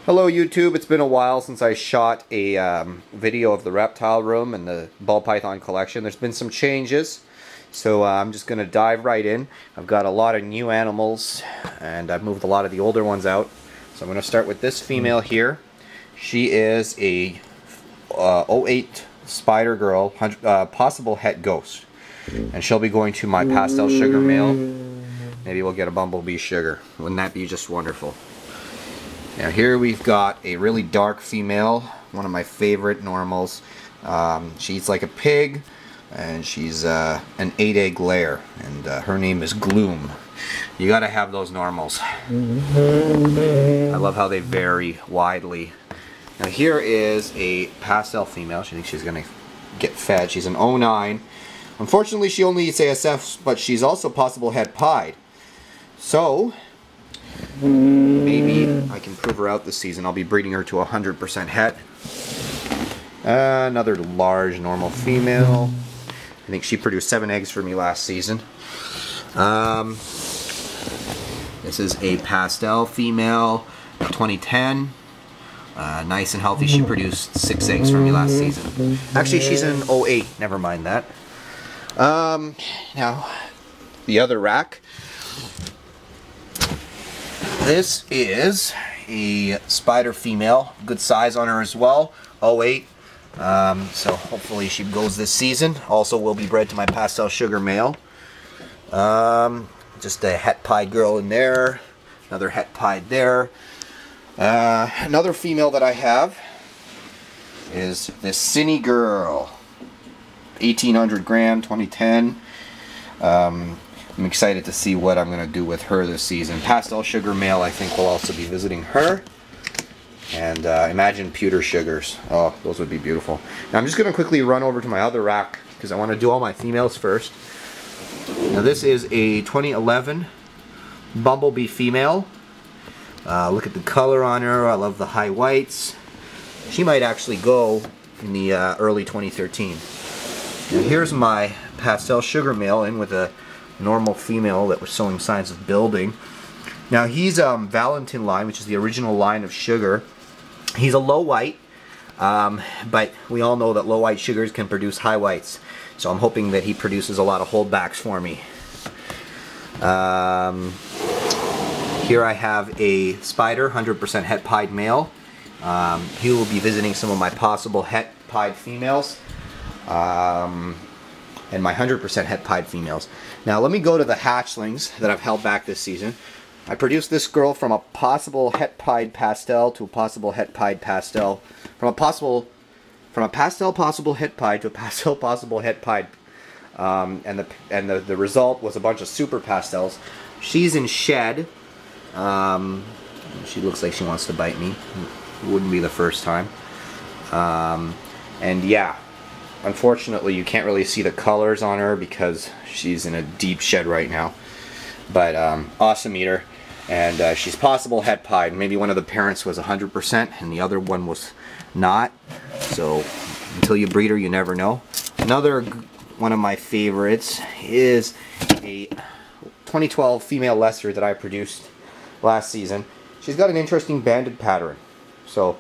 Hello YouTube, it's been a while since I shot a video of the reptile room and the ball python collection. There's been some changes, so I'm just going to dive right in. I've got a lot of new animals and I've moved a lot of the older ones out. So I'm going to start with this female here. She is a 08 Spider Girl, possible het ghost. And she'll be going to my pastel sugar male. Maybe we'll get a bumblebee sugar. Wouldn't that be just wonderful? Now here we've got a really dark female, one of my favorite normals. She eats like a pig, and she's an 8-egg layer, and her name is Gloom. You gotta have those normals. I love how they vary widely. Now here is a pastel female. She thinks she's gonna get fed. She's an 09. Unfortunately, she only eats ASFs, but she's also possible het pied. So maybe I can prove her out this season. I'll be breeding her to 100% het. Another large normal female. I think she produced 7 eggs for me last season. This is a pastel female, 2010. Nice and healthy. She produced 6 eggs for me last season. Actually, she's an 08. Never mind that. Now, the other rack. This is a spider female, good size on her as well, 08. So hopefully she goes this season. Also will be bred to my pastel sugar male. Just a het pied girl in there, another het pied there. Another female that I have is this Cine Girl, 1800 gram, 2010. I'm excited to see what I'm going to do with her this season. Pastel sugar male, I think, will also be visiting her. And imagine pewter sugars. Oh, those would be beautiful. Now I'm just going to quickly run over to my other rack because I want to do all my females first. Now this is a 2011 Bumblebee female. Look at the color on her. I love the high whites. She might actually go in the early 2013. Now here's my pastel sugar male in with a normal female that was showing signs of building. Now he's Valentin line, which is the original line of sugar. He's a low white, but we all know that low white sugars can produce high whites. So I'm hoping that he produces a lot of holdbacks for me. Here I have a spider, 100% het pied male. He will be visiting some of my possible het pied females. And my 100% het pied females. Now let me go to the hatchlings that I've held back this season. I produced this girl from a possible het pied pastel to a possible het pied pastel, from a pastel possible het pied to a pastel possible het pied, and the result was a bunch of super pastels. She's in shed. She looks like she wants to bite me. It wouldn't be the first time. And yeah. Unfortunately, you can't really see the colors on her because she's in a deep shed right now. But awesome eater, and she's possible het pied. Maybe one of the parents was 100% and the other one was not. So until you breed her, you never know. Another one of my favorites is a 2012 female lesser that I produced last season. She's got an interesting banded pattern. So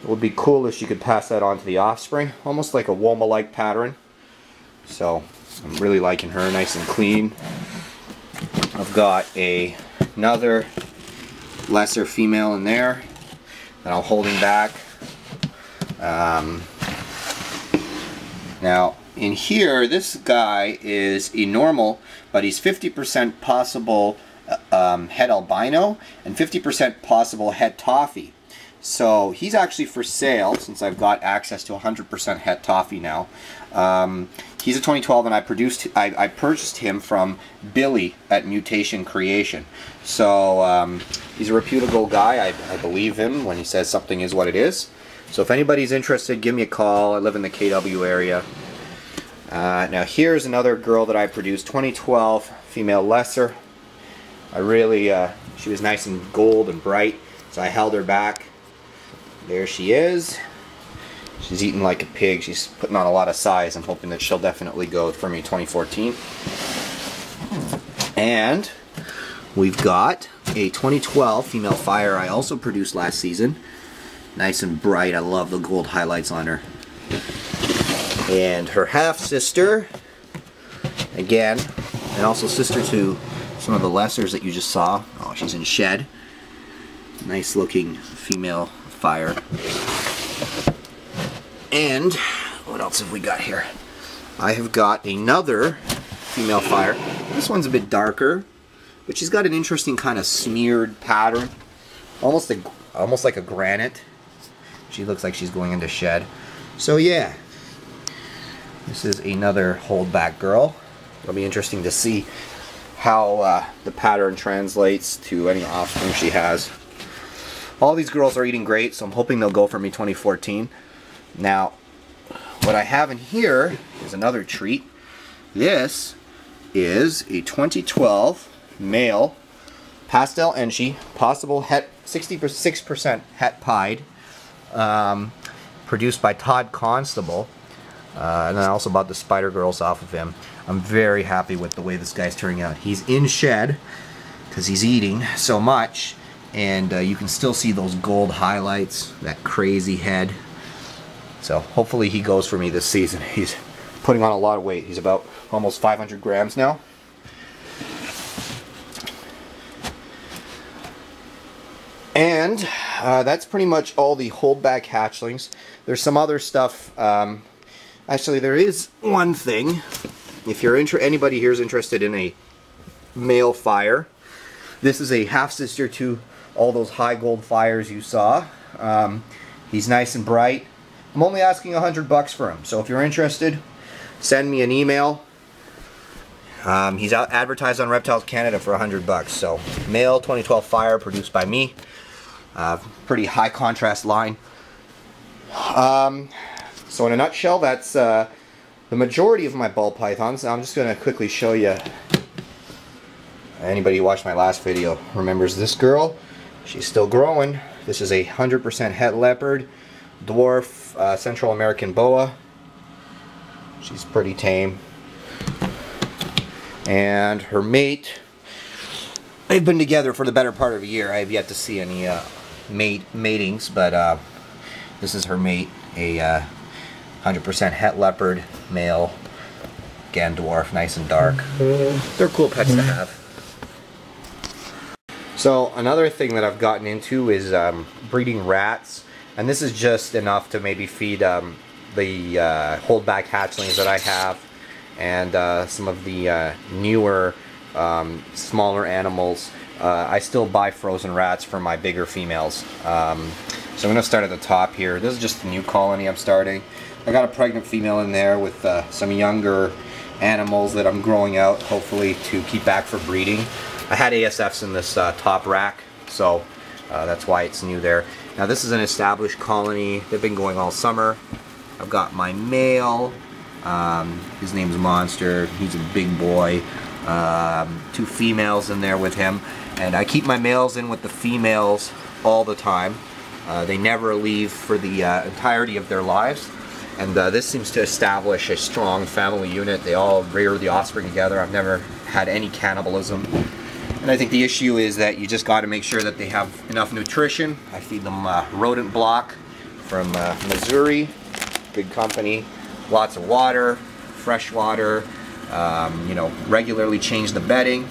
it would be cool if she could pass that on to the offspring, almost like a Woma-like pattern. So I'm really liking her, nice and clean. I've got another lesser female in there that I'm holding back. Now in here, this guy is a normal, but he's 50% possible het albino and 50% possible het toffee. So he's actually for sale since I've got access to 100% het toffee now. He's a 2012 and I purchased him from Billy at Mutation Creation. So he's a reputable guy. I believe him when he says something is what it is. So if anybody's interested, give me a call. I live in the KW area. Now here's another girl that I produced, 2012 female lesser. She was nice and gold and bright, so I held her back. There she is. She's eating like a pig. She's putting on a lot of size. I'm hoping that she'll definitely go for me 2014. And we've got a 2012 female fire I also produced last season. Nice and bright. I love the gold highlights on her. And her half-sister, again, and also sister to some of the lessers that you just saw. Oh, she's in shed. Nice looking female fire. And what else have we got here? I have got another female fire. This one's a bit darker, but she's got an interesting kind of smeared pattern. Almost like a granite. She looks like she's going into shed. So yeah, this is another holdback girl. It'll be interesting to see how the pattern translates to any offspring she has. All these girls are eating great, so I'm hoping they'll go for me 2014. Now, what I have in here is another treat. This is a 2012 male pastel Enchi, possible het 66% het pied, produced by Todd Constable. And I also bought the Spider Girls off of him. I'm very happy with the way this guy's turning out. He's in shed because he's eating so much, and you can still see those gold highlights, that crazy head. So hopefully he goes for me this season. He's putting on a lot of weight. He's about almost 500 grams now. And that's pretty much all the holdback hatchlings. There's some other stuff. Actually, there is one thing. If you're anybody here is interested in a male fire, this is a half-sister to all those high gold fires you saw. He's nice and bright. I'm only asking $100 for him. So if you're interested, send me an email. He's advertised on Reptiles Canada for $100. So male 2012 fire produced by me. Pretty high contrast line. So in a nutshell, that's the majority of my ball pythons. Now I'm just going to quickly show you. Anybody who watched my last video remembers this girl. She's still growing. This is a 100% het leopard, dwarf Central American boa. She's pretty tame. And her mate, they've been together for the better part of a year. I have yet to see any matings, but this is her mate, a 100% het leopard male, again dwarf, nice and dark. They're cool pets to have. So another thing that I've gotten into is breeding rats, and this is just enough to maybe feed the holdback hatchlings that I have, and some of the newer, smaller animals. I still buy frozen rats for my bigger females. So I'm going to start at the top here. This is just a new colony I'm starting. I got a pregnant female in there with some younger animals that I'm growing out, hopefully to keep back for breeding. I had ASFs in this top rack, so that's why it's new there. Now this is an established colony. They've been going all summer. I've got my male. His name's Monster. He's a big boy. 2 females in there with him. And I keep my males in with the females all the time. They never leave for the entirety of their lives. And this seems to establish a strong family unit. They all rear the offspring together. I've never had any cannibalism. And I think the issue is that you just got to make sure that they have enough nutrition. I feed them rodent block from Missouri, big company. Lots of water, fresh water. You know, regularly change the bedding.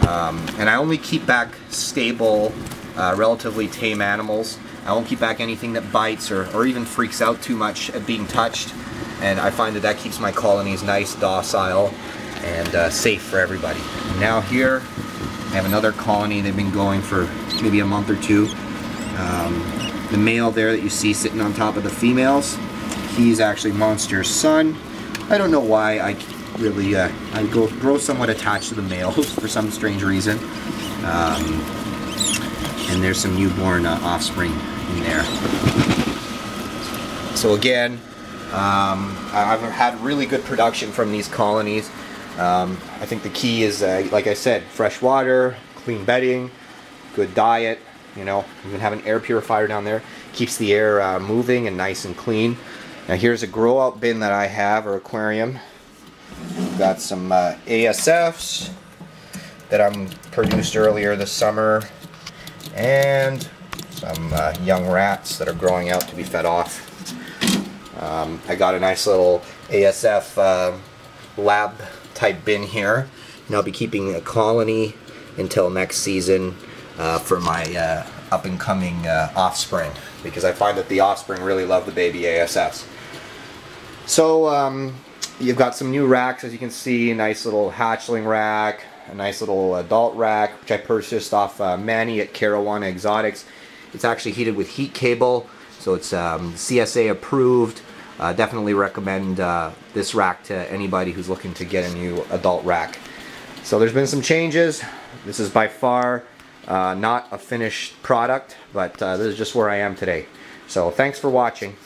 And I only keep back stable, relatively tame animals. I won't keep back anything that bites or even freaks out too much at being touched. And I find that that keeps my colonies nice, docile, and safe for everybody. Now here, I have another colony. They've been going for maybe a month or 2. The male there that you see sitting on top of the females, he's actually Monster's son. I don't know why I really, I grow somewhat attached to the males for some strange reason. And there's some newborn offspring in there. So again, I've had really good production from these colonies. I think the key is, like I said, fresh water, clean bedding, good diet. You know, you can have an air purifier down there. Keeps the air moving and nice and clean. Now here's a grow out bin that I have, or aquarium. Got some ASFs that I produced earlier this summer, and some young rats that are growing out to be fed off. I got a nice little ASF lab type bin here, and I'll be keeping a colony until next season for my up and coming offspring, because I find that the offspring really love the baby ASFs. So you've got some new racks, as you can see, a nice little hatchling rack, a nice little adult rack, which I purchased off Manny at Carowana Exotics. It's actually heated with heat cable, so it's CSA approved. Definitely recommend this rack to anybody who's looking to get a new adult rack. So there's been some changes. This is by far not a finished product, but this is just where I am today. So thanks for watching.